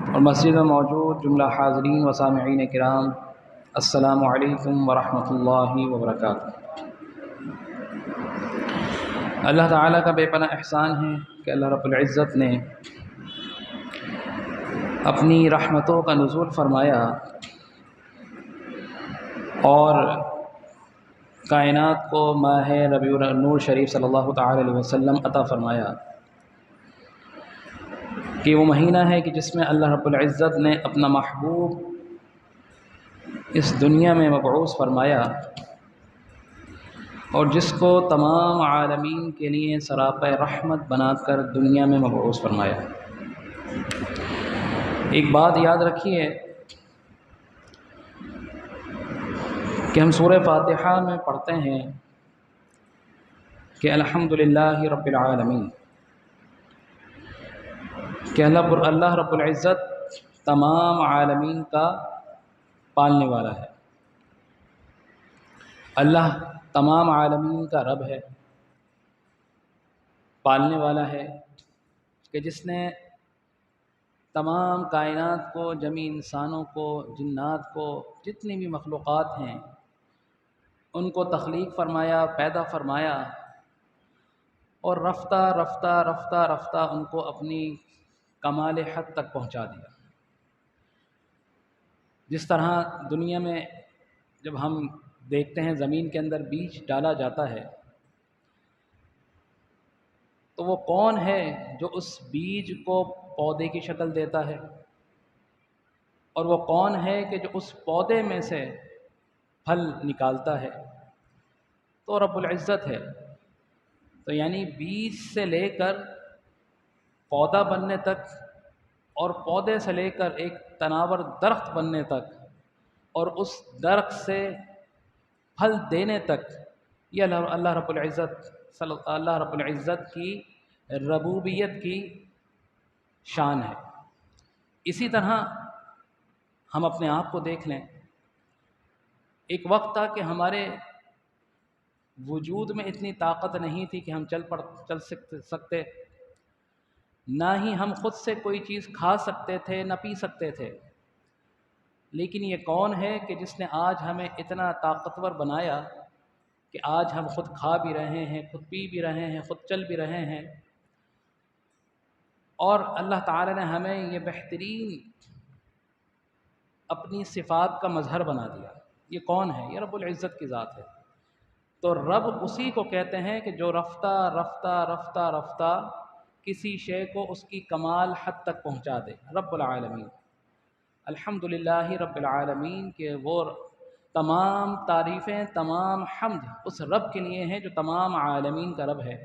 اور مسجد میں موجود جملہ حاضرین و سامعین کرام، السلام علیکم ورحمۃ اللہ وبرکاتہ۔ اللہ تعالیٰ کا بے پناہ احسان ہے کہ اللہ رب العزت نے اپنی رحمتوں کا نزول فرمایا اور کائنات کو ماہ ربیع النور شریف صلی اللہ تعالی علیہ وسلم عطا فرمایا کہ وہ مہینہ ہے کہ جس میں اللہ رب العزت نے اپنا محبوب اس دنیا میں مبعوث فرمایا اور جس کو تمام عالمین کے لیے سراپہ رحمت بنا کر دنیا میں مبعوث فرمایا۔ ایک بات یاد رکھیے کہ ہم سورہ فاتحہ میں پڑھتے ہیں کہ الحمدللہ رب العالمین، کہ اللہ رب العزت تمام عالمین کا پالنے والا ہے، اللہ تمام عالمین کا رب ہے، پالنے والا ہے، کہ جس نے تمام کائنات کو، جمی انسانوں کو، جنات کو، جتنی بھی مخلوقات ہیں ان کو تخلیق فرمایا، پیدا فرمایا اور رفتہ رفتہ رفتہ رفتہ ان کو اپنی کمال حد تک پہنچا دیا۔ جس طرح دنیا میں جب ہم دیکھتے ہیں زمین کے اندر بیج ڈالا جاتا ہے تو وہ کون ہے جو اس بیج کو پودے کی شکل دیتا ہے، اور وہ کون ہے کہ جو اس پودے میں سے پھل نکالتا ہے؟ تو رب العزت ہے۔ تو یعنی بیج سے لے کر پودا بننے تک اور پودے سے لے کر ایک تناور درخت بننے تک اور اس درخت سے پھل دینے تک، یہ اللہ رب العزت کی ربوبیت کی شان ہے۔ اسی طرح ہم اپنے آپ کو دیکھ لیں، ایک وقت تھا کہ ہمارے وجود میں اتنی طاقت نہیں تھی کہ ہم چل سکتے، نہ ہی ہم خود سے کوئی چیز کھا سکتے تھے، نہ پی سکتے تھے، لیکن یہ کون ہے کہ جس نے آج ہمیں اتنا طاقتور بنایا کہ آج ہم خود کھا بھی رہے ہیں، خود پی بھی رہے ہیں، خود چل بھی رہے ہیں، اور اللہ تعالی نے ہمیں یہ بہترین اپنی صفات کا مظہر بنا دیا۔ یہ کون ہے؟ یہ رب العزت کی ذات ہے۔ تو رب اسی کو کہتے ہیں کہ جو رفتہ رفتہ رفتہ رفتہ کسی شے کو اس کی کمال حد تک پہنچا دے۔ رب العالمین، الحمدللہ رب العالمین، کہ وہ تمام تعریفیں، تمام حمد اس رب کے لیے ہیں جو تمام عالمین کا رب ہے۔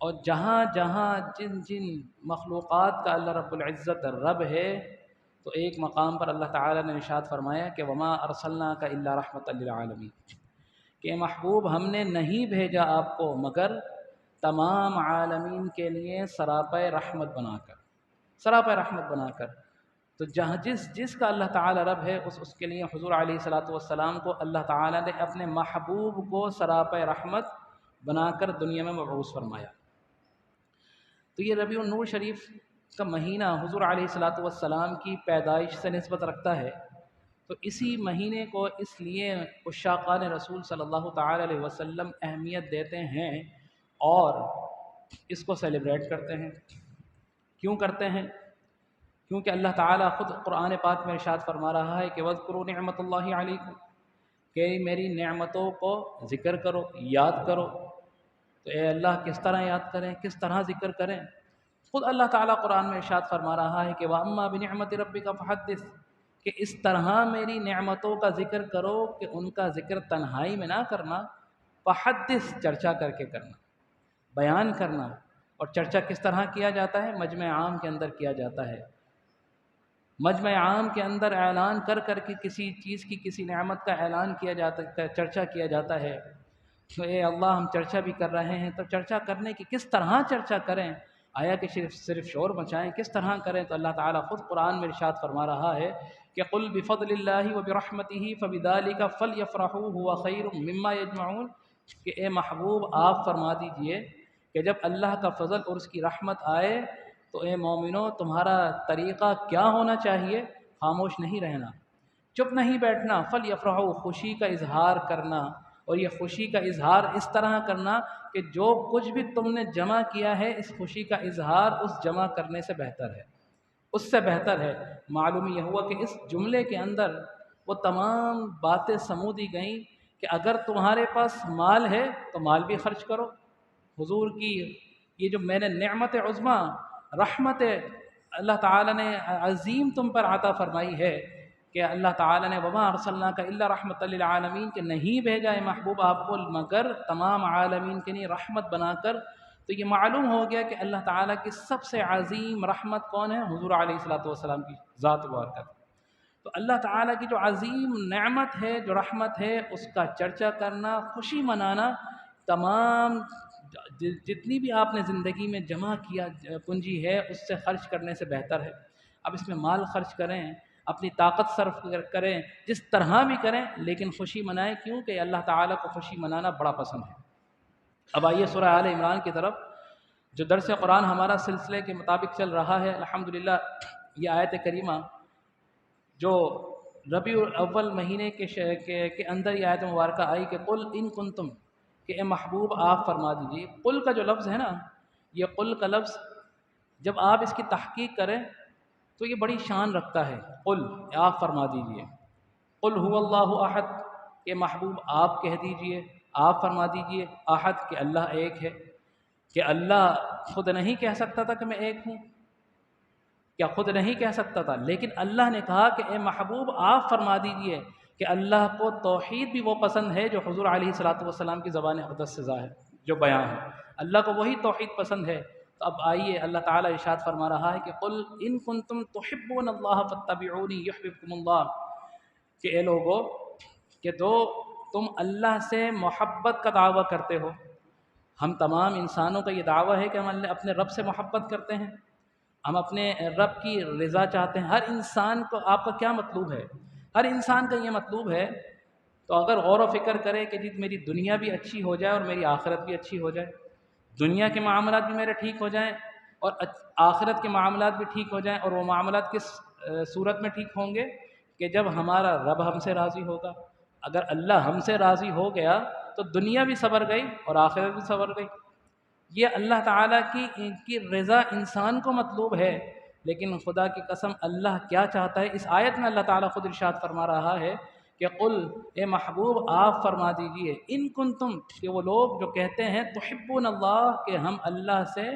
اور جہاں جہاں جن جن مخلوقات کا اللہ رب العزت رب ہے، تو ایک مقام پر اللہ تعالی نے ارشاد فرمایا کہ وما ارسلناک الا رحمۃ للعالمین، کہ محبوب ہم نے نہیں بھیجا آپ کو مگر تمام عالمین کے لیے سراپہ رحمت بنا کر، سراپہ رحمت بنا کر۔ تو جہاں جس کا اللہ تعالی رب ہے اس کے لیے حضور علیہ الصلاۃ والسلام کو اللہ تعالی نے اپنے محبوب کو سراپہ رحمت بنا کر دنیا میں مبعوث فرمایا۔ تو یہ ربیع النور شریف کا مہینہ حضور علیہ الصلاۃ والسلام کی پیدائش سے نسبت رکھتا ہے۔ تو اسی مہینے کو اس لیے عشاقان رسول صلی اللہ تعالی علیہ وسلم اہمیت دیتے ہیں اور اس کو سیلیبریٹ کرتے ہیں۔ کیوں کرتے ہیں؟ کیونکہ اللہ تعالیٰ خود قرآن پاک میں ارشاد فرما رہا ہے کہ وَاذْكُرُوا نِعْمَتَ اللَّهِ عَلَيْكُمْ، کہ میری نعمتوں کو ذکر کرو، یاد کرو۔ تو اے اللہ کس طرح یاد کریں، کس طرح ذکر کریں؟ خود اللہ تعالیٰ قرآن میں ارشاد فرما رہا ہے کہ وَأَمَّا بِنِعْمَةِ رَبِّكَ فَحَدِّثْ، کہ اس طرح میری نعمتوں کا ذکر کرو کہ ان کا ذکر تنہائی میں نہ کرنا، فحدث چرچا کر کے کرنا، بیان کرنا۔ اور چرچا کس طرح کیا جاتا ہے؟ مجمع عام کے اندر کیا جاتا ہے۔ مجمع عام کے اندر اعلان کر کر کے کسی چیز کی، کسی نعمت کا اعلان کیا جاتا ہے، چرچا کیا جاتا ہے۔ تو اے اللہ ہم چرچا بھی کر رہے ہیں، تو چرچا کرنے کی کس طرح چرچا کریں؟ آیا کہ صرف شور مچائیں؟ کس طرح کریں؟ تو اللہ تعالیٰ خود قرآن میں ارشاد فرما رہا ہے کہ قل بفضل اللہ وبرحمتہ فبذلک فلیفرحوا ھو خیر مما یجمعون، کہ اے محبوب آپ فرما دیجئے کہ جب اللہ کا فضل اور اس کی رحمت آئے تو اے مومنو تمہارا طریقہ کیا ہونا چاہیے؟ خاموش نہیں رہنا، چپ نہیں بیٹھنا، فلیفرحوا، خوشی کا اظہار کرنا، اور یہ خوشی کا اظہار اس طرح کرنا کہ جو کچھ بھی تم نے جمع کیا ہے اس خوشی کا اظہار اس جمع کرنے سے بہتر ہے، اس سے بہتر ہے۔ معلوم یہ ہوا کہ اس جملے کے اندر وہ تمام باتیں سمو دی گئیں کہ اگر تمہارے پاس مال ہے تو مال بھی خرچ کرو۔ حضور کی یہ جو میں نے نعمت عظمیٰ، رحمت اللہ تعالیٰ نے عظیم تم پر عطا فرمائی ہے کہ اللہ تعالیٰ نے وما ارسلناک الا رحمت للعالمین، کہ نہیں بھیجا ہے محبوب آپ کو مگر تمام عالمین کے لیے رحمت بنا کر۔ تو یہ معلوم ہو گیا کہ اللہ تعالیٰ کی سب سے عظیم رحمت کون ہے؟ حضور علیہ الصلوۃ والسلام کی ذات و برکت۔ تو اللہ تعالیٰ کی جو عظیم نعمت ہے، جو رحمت ہے، اس کا چرچا کرنا، خوشی منانا، تمام جتنی بھی آپ نے زندگی میں جمع کیا پونجی ہے اس سے خرچ کرنے سے بہتر ہے۔ اب اس میں مال خرچ کریں، اپنی طاقت صرف کریں، جس طرح بھی کریں، لیکن خوشی منائیں، کیونکہ اللہ تعالیٰ کو خوشی منانا بڑا پسند ہے۔ اب آئیے سورہ آل عمران کی طرف، جو درس قرآن ہمارا سلسلے کے مطابق چل رہا ہے الحمدللہ۔ یہ آیت کریمہ جو ربیع الاول مہینے کے اندر یہ آیت مبارکہ آئی کہ قل ان کنتم، کہ اے محبوب آپ فرما دیجیے۔ قل کا جو لفظ ہے نا، یہ قل کا لفظ جب آپ اس کی تحقیق کریں تو یہ بڑی شان رکھتا ہے۔ قل، آپ فرما دیجیے۔ قل هو اللہ احد، کہ محبوب آپ کہہ دیجئے، آپ فرما دیجئے احد، کہ اللہ ایک ہے۔ کہ اللہ خود نہیں کہہ سکتا تھا کہ میں ایک ہوں؟ کیا خود نہیں کہہ سکتا تھا؟ لیکن اللہ نے کہا کہ اے محبوب آپ فرما دیجئے کہ اللہ کو توحید بھی وہ پسند ہے جو حضور علیہ الصلوۃ والسلام کی زبان اقدس سے ظاہر جو بیان ہے، اللہ کو وہی توحید پسند ہے۔ تو اب آئیے اللہ تعالیٰ ارشاد فرما رہا ہے کہ قل ان کنتم تحبون اللہ فاتبعونی یحببکم اللہ، کہ اے لوگو کہ دو تم اللہ سے محبت کا دعویٰ کرتے ہو۔ ہم تمام انسانوں کا یہ دعویٰ ہے کہ ہم اپنے رب سے محبت کرتے ہیں، ہم اپنے رب کی رضا چاہتے ہیں۔ ہر انسان کو، آپ کا کیا مطلوب ہے؟ ہر انسان کا یہ مطلوب ہے۔ تو اگر غور و فکر کرے کہ جی میری دنیا بھی اچھی ہو جائے اور میری آخرت بھی اچھی ہو جائے، دنیا کے معاملات بھی میرے ٹھیک ہو جائیں اور آخرت کے معاملات بھی ٹھیک ہو جائیں، اور وہ معاملات کس صورت میں ٹھیک ہوں گے؟ کہ جب ہمارا رب ہم سے راضی ہوگا۔ اگر اللہ ہم سے راضی ہو گیا تو دنیا بھی سنور گئی اور آخرت بھی سنور گئی۔ یہ اللہ تعالیٰ کی رضا انسان کو مطلوب ہے، لیکن خدا کی قسم اللہ کیا چاہتا ہے؟ اس آیت میں اللہ تعالیٰ خود ارشاد فرما رہا ہے کہ قل، اے محبوب آپ فرما دیجئے، ان کنتم، کہ وہ لوگ جو کہتے ہیں تحبون اللہ، کہ ہم اللہ سے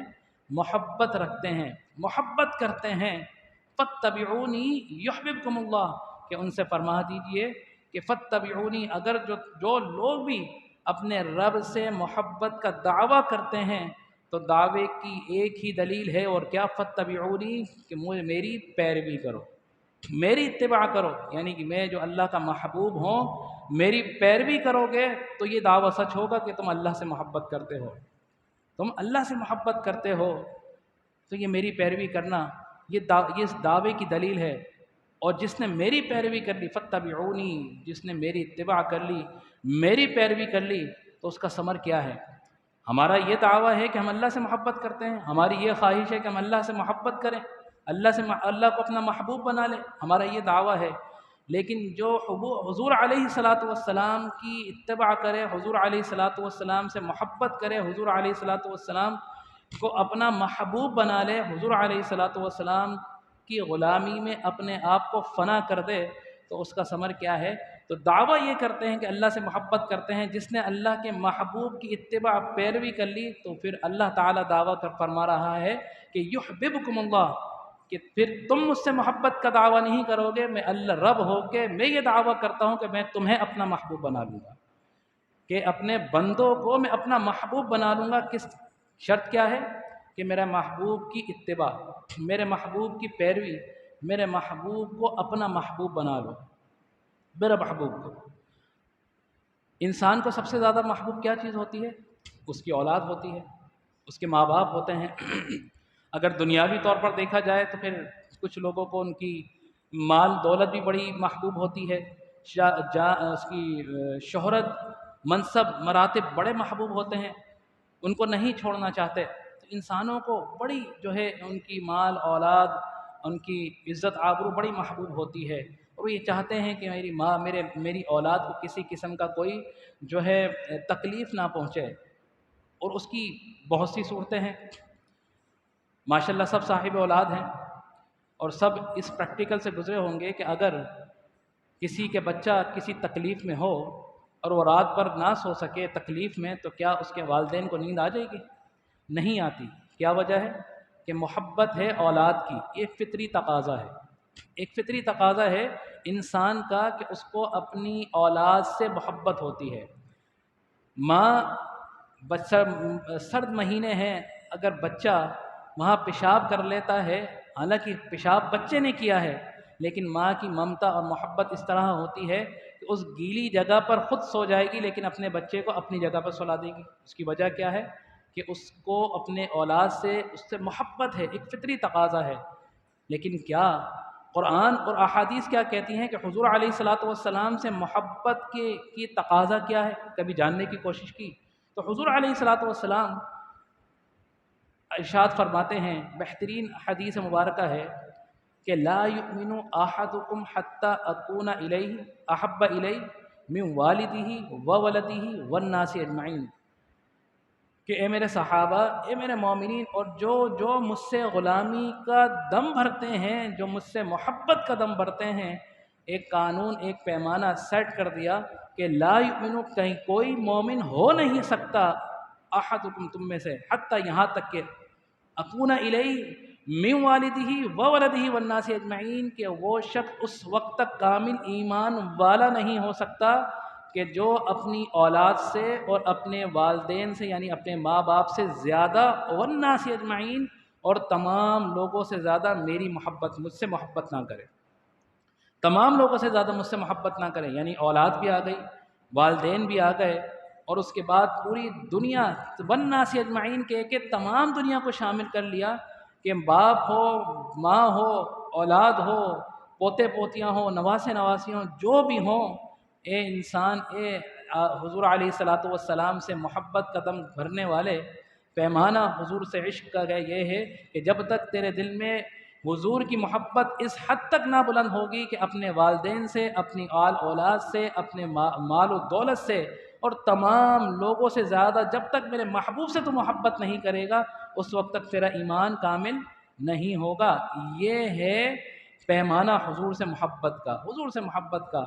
محبت رکھتے ہیں، محبت کرتے ہیں، فاتبعونی یحببکم اللہ، کہ ان سے فرما دیجئے کہ فاتبعونی، اگر جو لوگ بھی اپنے رب سے محبت کا دعویٰ کرتے ہیں تو دعوے کی ایک ہی دلیل ہے، اور کیا؟ فاتبعونی، کہ میری پیروی کرو، میری اتباع کرو، یعنی کہ میں جو اللہ کا محبوب ہوں میری پیروی کرو گے تو یہ دعویٰ سچ ہوگا کہ تم اللہ سے محبت کرتے ہو، تم اللہ سے محبت کرتے ہو، تو یہ میری پیروی کرنا یہ اس دعوے کی دلیل ہے۔ اور جس نے میری پیروی کر لی، فاتبعونی، جس نے میری اتباع کر لی، میری پیروی کر لی، تو اس کا ثمر کیا ہے؟ ہمارا یہ دعویٰ ہے کہ ہم اللہ سے محبت کرتے ہیں، ہماری یہ خواہش ہے کہ ہم اللہ سے محبت کریں، اللہ کو اپنا محبوب بنا لیں، ہمارا یہ دعویٰ ہے۔ لیکن جو حضور علیہ الصلوۃ والسلام کی اتباع کرے، حضور علیہ الصلوۃ والسلام سے محبت کرے، حضور علیہ الصلوۃ والسلام کو اپنا محبوب بنا لے، حضور علیہ الصلوۃ والسلام کی غلامی میں اپنے آپ کو فنا کر دے، تو اس کا ثمر کیا ہے؟ تو دعویٰ یہ کرتے ہیں کہ اللہ سے محبت کرتے ہیں، جس نے اللہ کے محبوب کی اتباع پیروی کر لی تو پھر اللہ تعالیٰ دعویٰ کر فرما رہا ہے کہ یحببکم اللہ، کہ پھر تم مجھ سے محبت کا دعویٰ نہیں کرو گے، میں اللہ رب ہو کے میں یہ دعویٰ کرتا ہوں کہ میں تمہیں اپنا محبوب بنا لوں گا، کہ اپنے بندوں کو میں اپنا محبوب بنا لوں گا۔ کس شرط کیا ہے؟ کہ میرے محبوب کی اتباع، میرے محبوب کی پیروی، میرے محبوب کو اپنا محبوب بنا لو، میرے محبوب کو۔ انسان کو سب سے زیادہ محبوب کیا چیز ہوتی ہے؟ اس کی اولاد ہوتی ہے، اس کے ماں باپ ہوتے ہیں۔ اگر دنیاوی طور پر دیکھا جائے تو پھر کچھ لوگوں کو ان کی مال دولت بھی بڑی محبوب ہوتی ہے، اس کی شہرت، منصب، مراتب بڑے محبوب ہوتے ہیں، ان کو نہیں چھوڑنا چاہتے۔ تو انسانوں کو بڑی جو ہے ان کی مال اولاد، ان کی عزت آبرو بڑی محبوب ہوتی ہے، اور وہ یہ چاہتے ہیں کہ میری ماں میری اولاد کو کسی قسم کا کوئی جو ہے تکلیف نہ پہنچے۔ اور اس کی بہت سی صورتیں ہیں، ماشاءاللہ سب صاحب اولاد ہیں، اور سب اس پریکٹیکل سے گزرے ہوں گے کہ اگر کسی کے بچہ کسی تکلیف میں ہو اور وہ رات بھر نہ سو سکے تکلیف میں، تو کیا اس کے والدین کو نیند آ جائے گی؟ نہیں آتی۔ کیا وجہ ہے؟ کہ محبت ہے اولاد کی، ایک فطری تقاضا ہے، ایک فطری تقاضا ہے انسان کا کہ اس کو اپنی اولاد سے محبت ہوتی ہے۔ ماں سرد مہینے ہیں، اگر بچہ وہاں پیشاب کر لیتا ہے، حالانکہ پیشاب بچے نے کیا ہے، لیکن ماں کی ممتا اور محبت اس طرح ہوتی ہے کہ اس گیلی جگہ پر خود سو جائے گی لیکن اپنے بچے کو اپنی جگہ پر سلا دے گی۔ اس کی وجہ کیا ہے؟ کہ اس کو اپنے اولاد سے اس سے محبت ہے، ایک فطری تقاضا ہے۔ لیکن کیا قرآن اور احادیث کیا کہتی ہیں کہ حضور علیہ الصلاۃ والسلام سے محبت کی تقاضا کیا ہے؟ کبھی جاننے کی کوشش کی؟ تو حضور علیہ الصلاۃ والسلام ارشاد فرماتے ہیں، بہترین حدیث مبارکہ ہے کہ لا یؤمن احدکم حتی اکون الیہ احب الیہ من والدہ وولدہ والناس اجمعین، کہ اے میرے صحابہ، اے میرے مومنین، اور جو مجھ سے غلامی کا دم بھرتے ہیں، جو مجھ سے محبت کا دم بھرتے ہیں، ایک قانون، ایک پیمانہ سیٹ کر دیا کہ لا یؤمن، کہیں کوئی مومن ہو نہیں سکتا، احدکم تم میں سے، حتی یہاں تک کہ اکون الیہ من والدہ وولدہ والناس اجمعین، کہ وہ شخص اس وقت تک کامل ایمان والا نہیں ہو سکتا کہ جو اپنی اولاد سے اور اپنے والدین سے یعنی اپنے ماں باپ سے زیادہ، والناس اجمعین، اور تمام لوگوں سے زیادہ میری محبت، مجھ سے محبت نہ کرے، تمام لوگوں سے زیادہ مجھ سے محبت نہ کرے، یعنی اولاد بھی آ گئی، والدین بھی آ گئے، اور اس کے بعد پوری دنیا، والناس اجمعین کے کہ تمام دنیا کو شامل کر لیا، کہ باپ ہو، ماں ہو، اولاد ہو، پوتے پوتیاں ہوں، نواسے نواسیاں ہوں، جو بھی ہوں، اے انسان، اے حضور علیہ الصلاۃ والسلام سے محبت کا دم بھرنے والے، پیمانہ حضور سے عشق کا ہے یہ ہے کہ جب تک تیرے دل میں حضور کی محبت اس حد تک نہ بلند ہوگی کہ اپنے والدین سے، اپنی آل اولاد سے، اپنے مال و دولت سے اور تمام لوگوں سے زیادہ جب تک میرے محبوب سے تو محبت نہیں کرے گا، اس وقت تک تیرا ایمان کامل نہیں ہوگا۔ یہ ہے پیمانہ حضور سے محبت کا، حضور سے محبت کا۔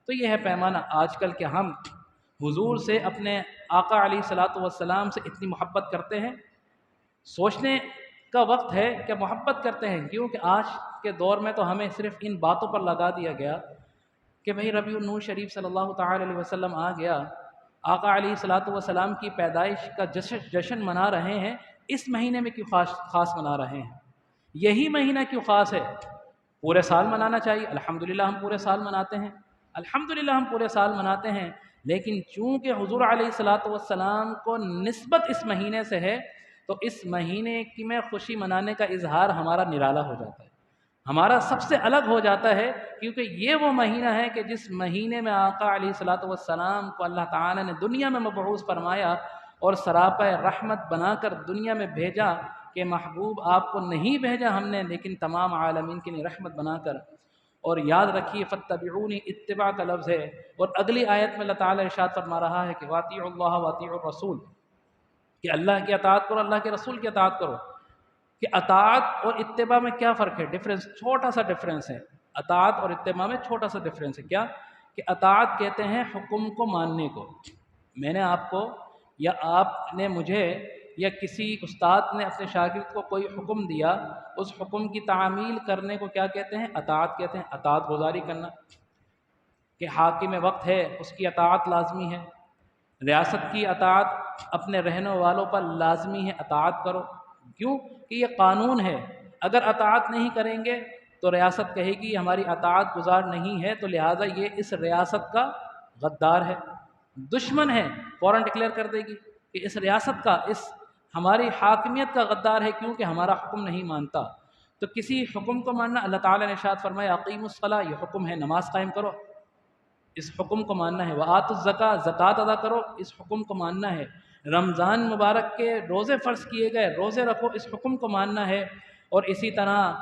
تو یہ ہے پیمانہ۔ آج کل کہ ہم حضور سے، اپنے آقا علیہ الصلاۃ والسلام سے اتنی محبت کرتے ہیں، سوچنے کا وقت ہے کہ محبت کرتے ہیں کیوں؟ کہ آج کے دور میں تو ہمیں صرف ان باتوں پر لگا دیا گیا کہ بھئی ربیع النور شریف صلی اللہ تعالی علیہ وسلم آ گیا، آقا علیہ الصلاۃ والسلام کی پیدائش کا جشن منا رہے ہیں، اس مہینے میں کیوں خاص منا رہے ہیں؟ یہی مہینہ کیوں خاص ہے؟ پورے سال منانا چاہیے، الحمدللہ ہم پورے سال مناتے ہیں، الحمدللہ ہم پورے سال مناتے ہیں، لیکن چونکہ حضور علیہ الصلاۃ والسلام کو نسبت اس مہینے سے ہے، تو اس مہینے کی میں خوشی منانے کا اظہار ہمارا نرالا ہو جاتا ہے، ہمارا سب سے الگ ہو جاتا ہے، کیونکہ یہ وہ مہینہ ہے کہ جس مہینے میں آقا علیہ الصلاۃ والسلام کو اللہ تعالی نے دنیا میں مبعوث فرمایا اور سراپا رحمت بنا کر دنیا میں بھیجا، کہ محبوب آپ کو نہیں بھیجا ہم نے لیکن تمام عالمین کے لیے رحمت بنا کر۔ اور یاد رکھیے فاتبعونی، اتباع کا لفظ ہے، اور اگلی آیت میں اللہ تعالی ارشاد فرما رہا ہے کہ واطیعوا اللہ واطیعوا الرسول، کہ اللہ کی اطاعت کرو، اللہ کے رسول کی اطاعت کرو۔ کہ اطاعت اور اتباع میں کیا فرق ہے؟ ڈفرینس، چھوٹا سا ڈفرینس ہے، اطاعت اور اتباع میں چھوٹا سا ڈفرینس ہے۔ کیا کہ اطاعت کہتے ہیں حکم کو ماننے کو، میں نے آپ کو یا آپ نے مجھے یا کسی استاد نے اپنے شاگرد کو کوئی حکم دیا، اس حکم کی تعمیل کرنے کو کیا کہتے ہیں؟ اطاعت کہتے ہیں، اطاعت گزاری کرنا۔ کہ حاکم وقت ہے اس کی اطاعت لازمی ہے، ریاست کی اطاعت اپنے رہنے والوں پر لازمی ہے، اطاعت کرو، کیوں کہ یہ قانون ہے، اگر اطاعت نہیں کریں گے تو ریاست کہے گی ہماری اطاعت گزار نہیں ہے، تو لہٰذا یہ اس ریاست کا غدار ہے، دشمن ہے، فوراً ڈکلیئر کر دے گی کہ اس ریاست کا، اس ہماری حاکمیت کا غدار ہے، کیونکہ ہمارا حکم نہیں مانتا۔ تو کسی حکم کو ماننا، اللہ تعالیٰ نے ارشاد فرمایا اقیموا الصلاۃ، یہ حکم ہے، نماز قائم کرو، اس حکم کو ماننا ہے، وآتوا الزکاۃ، زکوٰۃ ادا کرو، اس حکم کو ماننا ہے، رمضان مبارک کے روزے فرض کیے گئے، روزے رکھو، اس حکم کو ماننا ہے۔ اور اسی طرح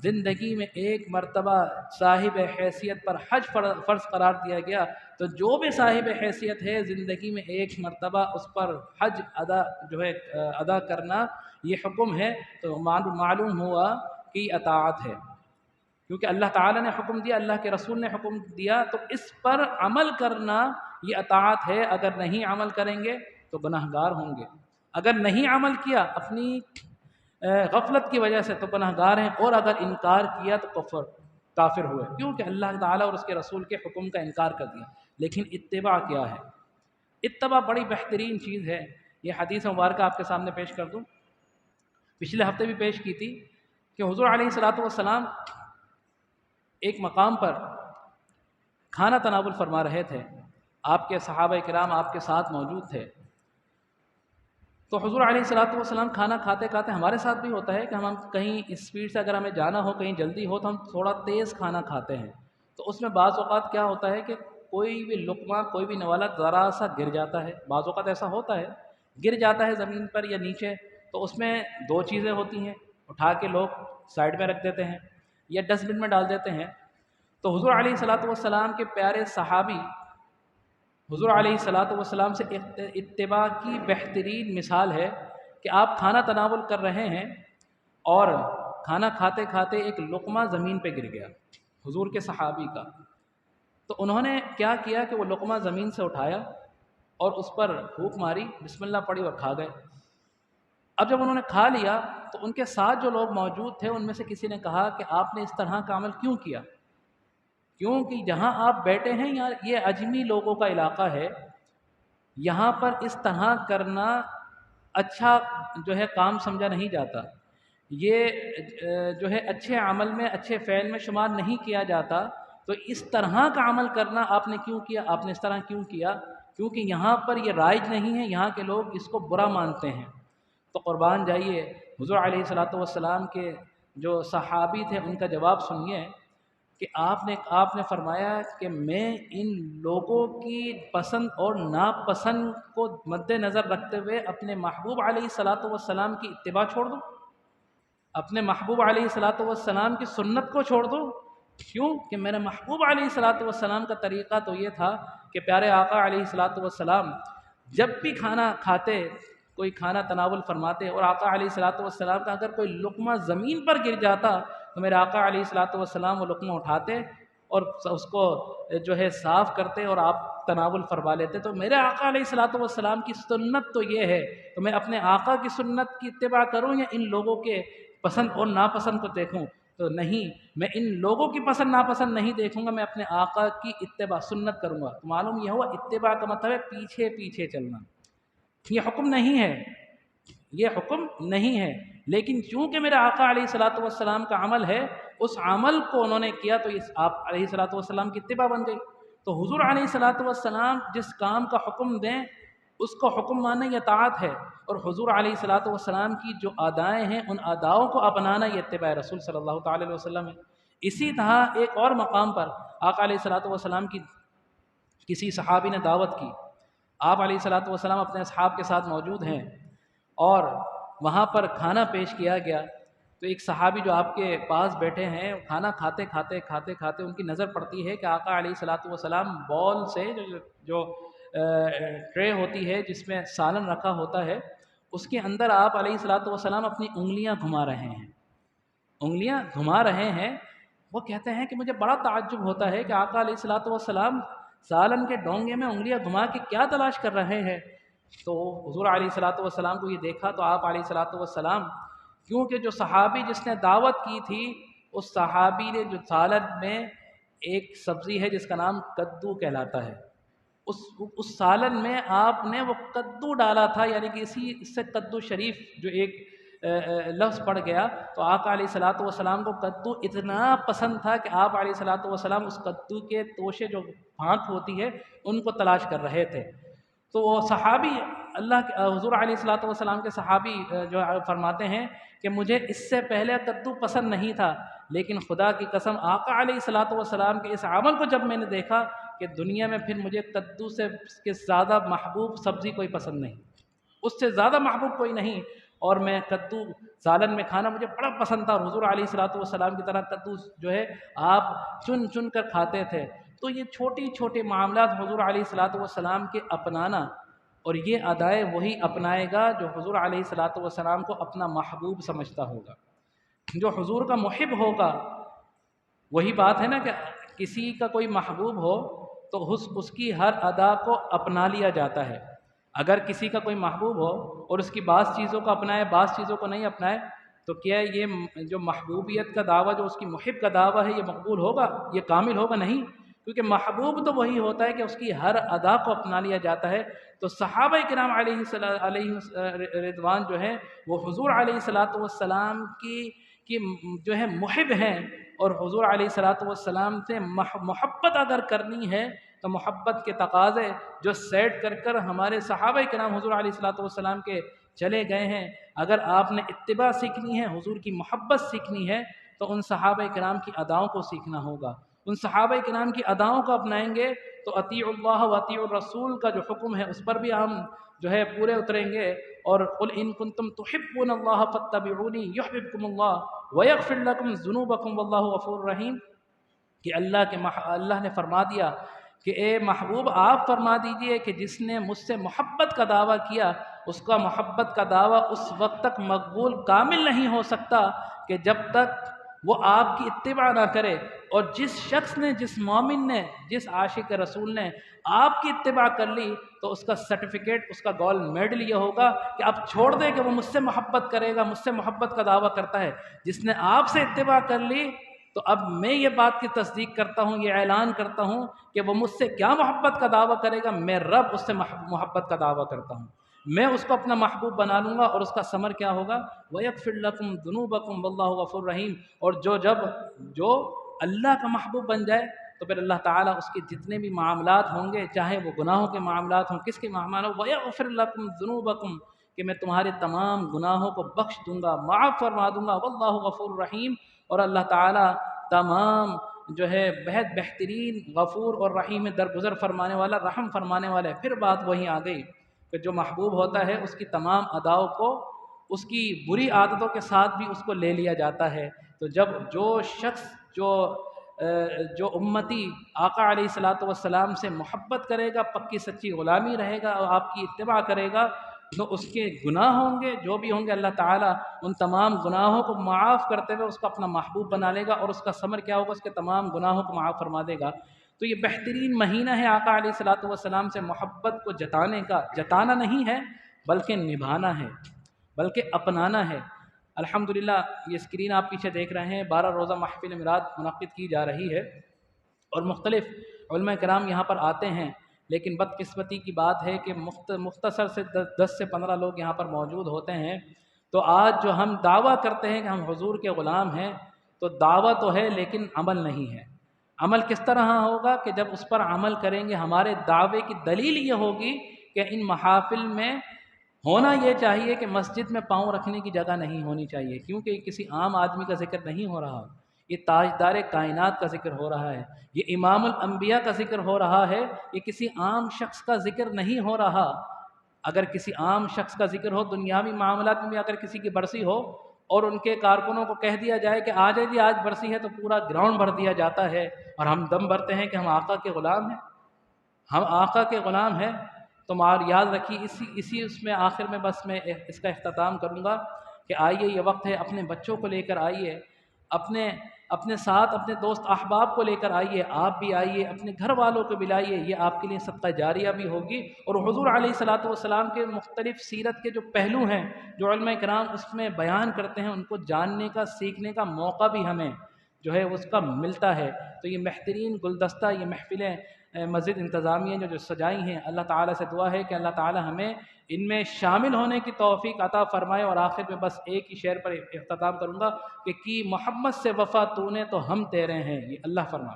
زندگی میں ایک مرتبہ صاحب حیثیت پر حج فرض قرار دیا گیا، تو جو بھی صاحب حیثیت ہے زندگی میں ایک مرتبہ اس پر حج ادا کرنا یہ حکم ہے۔ تو معلوم ہوا کہ یہ اطاعت ہے، کیونکہ اللہ تعالیٰ نے حکم دیا، اللہ کے رسول نے حکم دیا، تو اس پر عمل کرنا یہ اطاعت ہے۔ اگر نہیں عمل کریں گے تو گناہ گار ہوں گے، اگر نہیں عمل کیا اپنی غفلت کی وجہ سے تو گناہ گار ہیں، اور اگر انکار کیا تو کافر ہوئے، کیونکہ اللہ تعالیٰ اور اس کے رسول کے حکم کا انکار کر دیا۔ لیکن اتباع کیا ہے؟ اتباع بڑی بہترین چیز ہے۔ یہ حدیث مبارکہ آپ کے سامنے پیش کر دوں، پچھلے ہفتے بھی پیش کی تھی کہ حضور علیہ الصلوۃ والسلام ایک مقام پر کھانا تناول فرما رہے تھے، آپ کے صحابہ کرام آپ کے ساتھ موجود تھے۔ تو حضور علیہ الصلوۃ والسلام کھانا کھاتے کھاتے، ہمارے ساتھ بھی ہوتا ہے کہ ہم کہیں اسپیڈ سے اگر ہمیں جانا ہو، کہیں جلدی ہو، تو ہم تھوڑا تیز کھانا کھاتے ہیں، تو اس میں بعض اوقات کیا ہوتا ہے کہ کوئی بھی لقمہ، کوئی بھی نوالا ذرا سا گر جاتا ہے، بعض اوقات ایسا ہوتا ہے گر جاتا ہے زمین پر یا نیچے، تو اس میں دو چیزیں ہوتی ہیں، اٹھا کے لوگ سائڈ میں رکھ دیتے ہیں یا ڈسٹ بن میں ڈال دیتے ہیں۔ تو حضور علیہ الصلوۃ والسلام کے پیارے صحابی حضور علیہ الصلوۃ والسلام سے اتباع کی بہترین مثال ہے کہ آپ کھانا تناول کر رہے ہیں اور کھانا کھاتے کھاتے ایک لقمہ زمین پہ گر گیا حضور کے صحابی کا، تو انہوں نے کیا کیا کہ وہ لقمہ زمین سے اٹھایا اور اس پر پھونک ماری، بسم اللہ پڑھی اور کھا گئے۔ اب جب انہوں نے کھا لیا تو ان کے ساتھ جو لوگ موجود تھے ان میں سے کسی نے کہا کہ آپ نے اس طرح کا عمل کیوں کیا؟ کیونکہ جہاں آپ بیٹھے ہیں یہ اجمی لوگوں کا علاقہ ہے، یہاں پر اس طرح کرنا اچھا کام سمجھا نہیں جاتا، یہ اچھے عمل میں، اچھے فعل میں شمار نہیں کیا جاتا، تو اس طرح کا عمل کرنا آپ نے کیوں کیا؟ آپ نے اس طرح کیوں کیا؟ کیونکہ یہاں پر یہ رائج نہیں ہے، یہاں کے لوگ اس کو برا مانتے ہیں۔ تو قربان جائیے، حضور علیہ الصلوۃ والسلام کے جو صحابی تھے ان کا جواب سنیے کہ آپ نے فرمایا کہ میں ان لوگوں کی پسند اور ناپسند کو مد نظر رکھتے ہوئے اپنے محبوب علیہ الصلوۃ والسلام کی اتباع چھوڑ دوں، اپنے محبوب علیہ الصلوۃ والسلام کی سنت کو چھوڑ دوں؟ کیوں کہ میرے محبوب علیہ الصلوۃ والسلام کا طریقہ تو یہ تھا کہ پیارے آقا علیہ الصلوۃ والسلام جب بھی کھانا کھاتے، کوئی کھانا تناول فرماتے، اور آقا علیہ الصلوۃ والسلام کا اگر کوئی لقمہ زمین پر گر جاتا تو میرے آقا علیہ الصلوۃ والسلام وہ لقمہ اٹھاتے اور اس کو صاف کرتے اور آپ تناول فرما لیتے۔ تو میرے آقا علیہ الصلوۃ والسلام کی سنت تو یہ ہے، تو میں اپنے آقا کی سنت کی اتباع کروں یا ان لوگوں کے پسند اور ناپسند کو دیکھوں؟ تو نہیں، میں ان لوگوں کی پسند ناپسند نہیں دیکھوں گا، میں اپنے آقا کی اتباع سنت کروں گا۔ تو معلوم یہ ہوا اتباع کا مطلب ہے پیچھے پیچھے چلنا۔ یہ حکم نہیں ہے، یہ حکم نہیں ہے، لیکن چونکہ میرے آقا علیہ الصلوۃ والسلام کا عمل ہے، اس عمل کو انہوں نے کیا تو اس آپ علیہ الصلوۃ والسلام کی اتباع بن گئی۔ تو حضور علیہ الصلوۃ والسلام جس کام کا حکم دیں اس کو حکم ماننا یہ اطاعت ہے، اور حضور علیہ الصلوۃ والسلام کی جو ادائیں ہیں ان اداؤں کو اپنانا یہ اتباع رسول صلی اللہ تعالی علیہ وسلم ہے۔ اسی طرح ایک اور مقام پر آقا علیہ الصلوۃ والسلام کی کسی صحابی نے دعوت کی، آپ علیہ الصلوۃ والسلام اپنے اصحاب کے ساتھ موجود ہیں اور وہاں پر کھانا پیش کیا گیا، تو ایک صحابی جو آپ کے پاس بیٹھے ہیں کھانا کھاتے کھاتے ان کی نظر پڑتی ہے کہ آقا علیہ الصلوۃ والسلام بول سے جو ٹرے ہوتی ہے جس میں سالن رکھا ہوتا ہے، اس کے اندر آپ علیہ الصلوۃ والسلام اپنی انگلیاں گھما رہے ہیں۔ وہ کہتے ہیں کہ مجھے بڑا تعجب ہوتا ہے کہ آقا علیہ الصلوۃ والسلام سالن کے ڈونگے میں انگلیاں گھما کے کیا تلاش کر رہے ہیں؟ تو حضور علیہ الصلوۃ والسلام کو یہ دیکھا تو آپ علیہ الصلوۃ والسلام، کیونکہ جو صحابی جس نے دعوت کی تھی اس صحابی نے جو سالن میں ایک سبزی ہے جس کا نام کدو کہلاتا ہے، اس سالن میں آپ نے وہ کدو ڈالا تھا، یعنی کہ اس سے کدو شریف جو ایک لفظ پڑ گیا، تو آقا علیہ الصلوۃ والسلام کو کدو اتنا پسند تھا کہ آپ علیہ الصلوۃ والسلام اس کدو کے توشے جو پھانک ہوتی ہے ان کو تلاش کر رہے تھے۔ تو وہ صحابی حضور علیہ الصلوۃ والسلام کے صحابی جو فرماتے ہیں کہ مجھے اس سے پہلے کدو پسند نہیں تھا، لیکن خدا کی قسم آقا علیہ الصلوۃ والسلام کے اس عمل کو جب میں نے دیکھا کہ دنیا میں پھر مجھے کدو سے زیادہ محبوب سبزی کوئی پسند نہیں۔ اس سے زیادہ محبوب کوئی نہیں۔ اور میں کدو سالن میں کھانا مجھے بڑا پسند تھا، اور حضور علیہ الصلوۃ والسلام کی طرح کدو جو ہے آپ چن چن کر کھاتے تھے۔ تو یہ چھوٹی چھوٹے معاملات حضور علیہ الصلوۃ والسلام کے اپنانا، اور یہ ادائے وہی اپنائے گا جو حضور علیہ الصلوۃ والسلام کو اپنا محبوب سمجھتا ہوگا، جو حضور کا محب ہوگا۔ وہی بات ہے نا کہ کسی کا کوئی محبوب ہو تو اس کی ہر ادا کو اپنا لیا جاتا ہے۔ اگر کسی کا کوئی محبوب ہو اور اس کی بعض چیزوں کو اپنائے، بعض چیزوں کو نہیں اپنائے، تو کیا یہ جو محبوبیت کا دعویٰ، جو اس کی محب کا دعویٰ ہے، یہ مقبول ہوگا؟ یہ کامل ہوگا؟ نہیں، کیونکہ محبوب تو وہی ہوتا ہے کہ اس کی ہر ادا کو اپنا لیا جاتا ہے۔ تو صحابہ کرام علیہ رضوان جو ہیں وہ حضور علیہ الصلوۃ والسلام کی جو ہے محب ہیں، اور حضور علیہ الصلوۃ والسلام سے محبت اگر کرنی ہے تو محبت کے تقاضے جو سیٹ کر کر ہمارے صحابہ کرام حضور علیہ الصلوۃ والسلام کے چلے گئے ہیں، اگر آپ نے اتباع سیکھنی ہے، حضور کی محبت سیکھنی ہے، تو ان صحابہ کرام کی اداؤں کو سیکھنا ہوگا۔ ان صحابہ کرام کی اداؤں کو اپنائیں گے تو اطیعوا اللہ و اطیعوا الرسول کا جو حکم ہے اس پر بھی ہم جو ہے پورے اتریں گے۔ اور قل ان کنتم تحبون اللہ فاتبعونی یحببکم اللہ ویغفر لکم ذنوبکم واللہ غفور رحیم، کہ اللہ نے فرما دیا کہ اے محبوب آپ فرما دیجئے کہ جس نے مجھ سے محبت کا دعویٰ کیا، اس کا محبت کا دعویٰ اس وقت تک مقبول کامل نہیں ہو سکتا کہ جب تک وہ آپ کی اتباع نہ کرے۔ اور جس شخص نے، جس مومن نے، جس عاشق رسول نے آپ کی اتباع کر لی، تو اس کا سرٹیفکیٹ، اس کا گولڈ میڈل یہ ہوگا کہ اب چھوڑ دے کہ وہ مجھ سے محبت کرے گا، مجھ سے محبت کا دعویٰ کرتا ہے۔ جس نے آپ سے اتباع کر لی، تو اب میں یہ بات کی تصدیق کرتا ہوں، یہ اعلان کرتا ہوں کہ وہ مجھ سے کیا محبت کا دعویٰ کرے گا، میں رب اس سے محبت کا دعویٰ کرتا ہوں، میں اس کو اپنا محبوب بنا لوں گا، اور اس کا ثمر کیا ہوگا؟ وَيَغْفِرْ لَكُمْ ذُنُوبَكُمْ وَاللَّهُ غَفُورٌ رَحِيمٌ۔ اور جو اللہ کا محبوب بن جائے تو پھر اللہ تعالیٰ اس کے جتنے بھی معاملات ہوں گے، چاہے وہ گناہوں کے معاملات ہوں، کس کے معاملات ہوں، وَيَغْفِرْ لَكُمْ ذُنُوبَكُمْ، کہ میں تمہارے تمام گناہوں کو بخش دوں گا، معاف فرما دوں گا، واللہ غفور رحیم، اور اللہ تعالیٰ تمام جو ہے بہت بہترین غفور اور رحیم، درگزر فرمانے والا، رحم فرمانے والا ہے۔ پھر بات وہیں آ گئی کہ جو محبوب ہوتا ہے اس کی تمام اداؤں کو اس کی بری عادتوں کے ساتھ بھی اس کو لے لیا جاتا ہے۔ تو جب جو شخص جو امتی آقا علیہ الصلوۃ والسلام سے محبت کرے گا، پکی سچی غلامی رہے گا اور آپ کی اتباع کرے گا، تو اس کے گناہ ہوں گے جو بھی ہوں گے، اللہ تعالیٰ ان تمام گناہوں کو معاف کرتے ہوئے اس کو اپنا محبوب بنا لے گا، اور اس کا ثمر کیا ہوگا؟ اس کے تمام گناہوں کو معاف فرما دے گا۔ تو یہ بہترین مہینہ ہے آقا علیہ الصلوۃ والسلام سے محبت کو جتانے کا، جتانا نہیں ہے بلکہ نبھانا ہے، بلکہ اپنانا ہے۔ الحمدللہ یہ اسکرین آپ پیچھے دیکھ رہے ہیں، 12 روزہ محفل میلاد منعقد کی جا رہی ہے، اور مختلف علماء کرام یہاں پر آتے ہیں، لیکن بدقسمتی کی بات ہے کہ مختصر سے 10 سے 15 لوگ یہاں پر موجود ہوتے ہیں۔ تو آج جو ہم دعویٰ کرتے ہیں کہ ہم حضور کے غلام ہیں، تو دعویٰ تو ہے لیکن عمل نہیں ہے۔ عمل کس طرح ہوگا کہ جب اس پر عمل کریں گے، ہمارے دعوے کی دلیل یہ ہوگی کہ ان محافل میں ہونا یہ چاہیے کہ مسجد میں پاؤں رکھنے کی جگہ نہیں ہونی چاہیے، کیونکہ یہ کسی عام آدمی کا ذکر نہیں ہو رہا، یہ تاجدار کائنات کا ذکر ہو رہا ہے، یہ امام الانبیاء کا ذکر ہو رہا ہے، یہ کسی عام شخص کا ذکر نہیں ہو رہا۔ اگر کسی عام شخص کا ذکر ہو، دنیاوی معاملات میں بھی اگر کسی کی برسی ہو اور ان کے کارکنوں کو کہہ دیا جائے کہ آج جی آج برسی ہے، تو پورا گراؤنڈ بھر دیا جاتا ہے، اور ہم دم بھرتے ہیں کہ ہم آقا کے غلام ہیں، ہم آقا کے غلام ہیں۔ تو یاد رکھیے، اسی اس میں آخر میں بس میں اس کا اختتام کروں گا کہ آئیے، یہ وقت ہے، اپنے بچوں کو لے کر آئیے، اپنے ساتھ اپنے دوست احباب کو لے کر آئیے، آپ بھی آئیے، اپنے گھر والوں کو بھی لائیے، یہ آپ کے لیے صدقہ جاریہ بھی ہوگی۔ اور حضور علیہ الصلوۃ والسلام کے مختلف سیرت کے جو پہلو ہیں، جو علماء کرام اس میں بیان کرتے ہیں، ان کو جاننے کا، سیکھنے کا موقع بھی ہمیں جو ہے اس کا ملتا ہے۔ تو یہ بہترین گلدستہ، یہ محفلیں مسجد انتظامیہ جو سجائی ہیں، اللہ تعالیٰ سے دعا ہے کہ اللہ تعالیٰ ہمیں ان میں شامل ہونے کی توفیق عطا فرمائے۔ اور آخر میں بس ایک ہی شعر پر اختتام کروں گا کہ کی محمد سے وفا تو نے تو ہم تیرے ہیں، یہ اللہ فرما،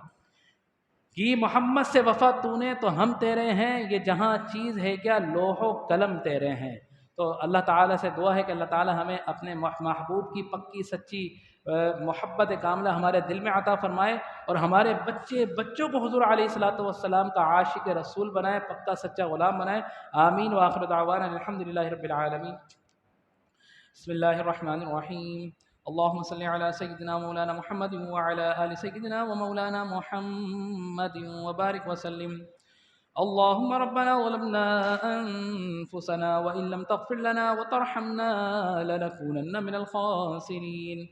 کی محمد سے وفا تو نے تو ہم تیرے ہیں، یہ جہاں چیز ہے کیا لوح و قلم تیرے ہیں۔ تو اللہ تعالیٰ سے دعا ہے کہ اللہ تعالیٰ ہمیں اپنے محبوب کی پکی سچی محبت کاملہ ہمارے دل میں عطا فرمائے، اور ہمارے بچوں کو حضور علیہ الصلوۃ والسلام کا عاشق رسول بنائے، پکا سچا غلام بنائے۔ آمین وآخر دعوانا الحمدللہ رب العالمین۔ بسم اللہ الرحمن الرحیم۔ اللہم صلی علی سیدنا مولانا محمد وعلی آل سیدنا ومولانا محمد وبارک وسلم۔ اللهم ربنا ظلمنا أنفسنا وإن لم تغفر لنا وترحمنا لنكونن من الخاسرين.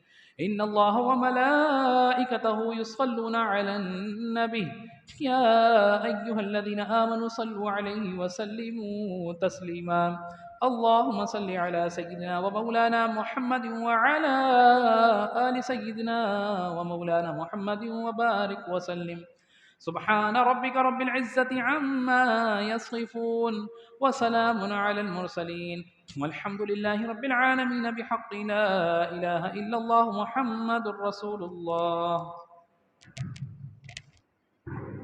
إن الله وملائكته يصلون على النبي يا أيها الذين آمنوا صلوا عليه وسلموا تسليما. اللهم صل على سيدنا ومولانا محمد وعلى آل سيدنا ومولانا محمد وبارك وسلم. سبحان ربك رب العزة عما يصفون وسلام على المرسلين والحمد لله رب العالمين بحق لا إله إلا الله محمد رسول الله.